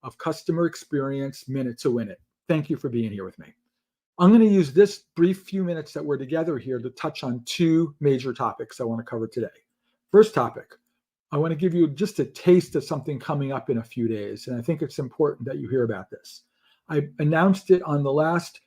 of customer experience minute to win it. Thank you for being here with me. I'm going to use this brief few minutes that we're together here to touch on two major topics I want to cover today. First topic, I want to give you just a taste of something coming up in a few days, and I think it's important that you hear about this. I announced it on the last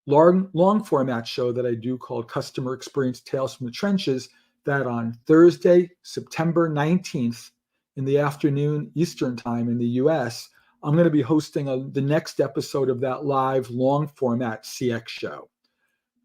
long format show that I do called Customer Experience Tales from the Trenches, that on Thursday, September 19th in the afternoon Eastern time in the US, I'm going to be hosting the next episode of that live long format CX show.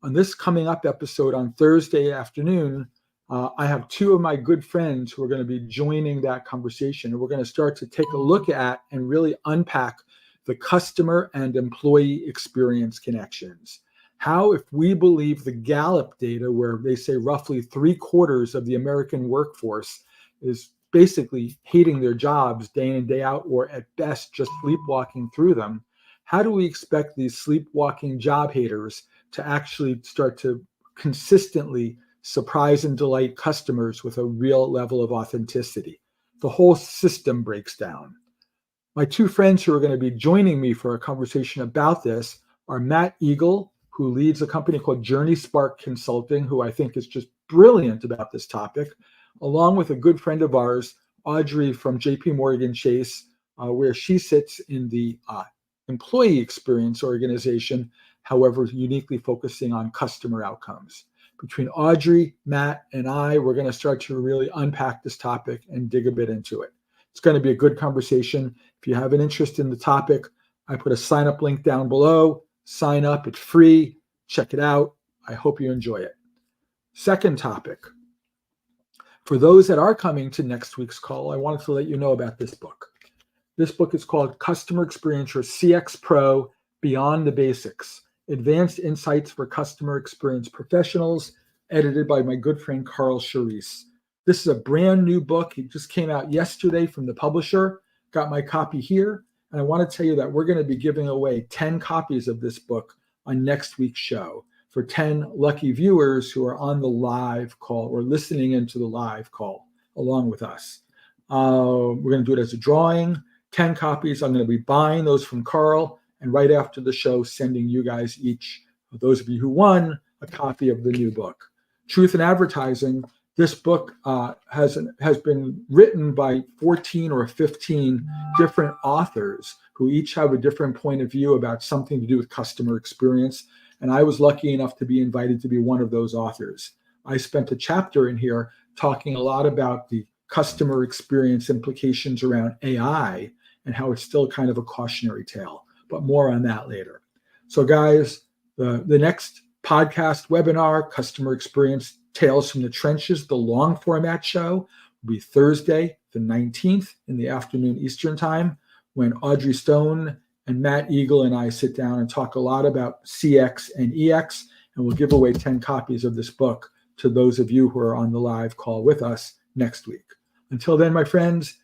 On this coming up episode on Thursday afternoon, I have two of my good friends who are going to be joining that conversation. And we're going to start to take a look at and really unpack the customer and employee experience connections. How, if we believe the Gallup data, where they say roughly 3/4 of the American workforce is basically hating their jobs day in and day out, or at best just sleepwalking through them, how do we expect these sleepwalking job haters to actually start to consistently surprise and delight customers with a real level of authenticity? The whole system breaks down. My two friends who are going to be joining me for a conversation about this are Matt Eagle, who leads a company called Journey Spark Consulting, who I think is just brilliant about this topic, along with a good friend of ours, Audrey from JP Morgan Chase, where she sits in the employee experience organization, however, uniquely focusing on customer outcomes. Between Audrey, Matt, and I, we're going to start to really unpack this topic and dig a bit into it. It's going to be a good conversation. If you have an interest in the topic, I put a sign up link down below. Sign up, it's free. Check it out. I hope you enjoy it. Second topic. For those that are coming to next week's call, I wanted to let you know about this book. This book is called Customer Experience, or CX Pro, Beyond the Basics, Advanced Insights for Customer Experience Professionals, edited by my good friend Carl Charisse. This is a brand new book. It just came out yesterday from the publisher. Got my copy here. And I want to tell you that we're going to be giving away 10 copies of this book on next week's show for 10 lucky viewers who are on the live call or listening into the live call along with us. We're going to do it as a drawing, 10 copies. I'm going to be buying those from Carl, and right after the show, sending you guys each, those of you who won, a copy of the new book. Truth in Advertising. This book has been written by 14 or 15 different authors who each have a different point of view about something to do with customer experience. And I was lucky enough to be invited to be one of those authors. I spent a chapter in here talking a lot about the customer experience implications around AI and how it's still kind of a cautionary tale, but more on that later. So guys, the next podcast webinar, Customer Experience Tales from the Trenches, the long format show, will be Thursday, the 19th in the afternoon Eastern time, when Audrey Stone and Matt Eagle and I sit down and talk a lot about CX and EX, and we'll give away 10 copies of this book to those of you who are on the live call with us next week. Until then, my friends,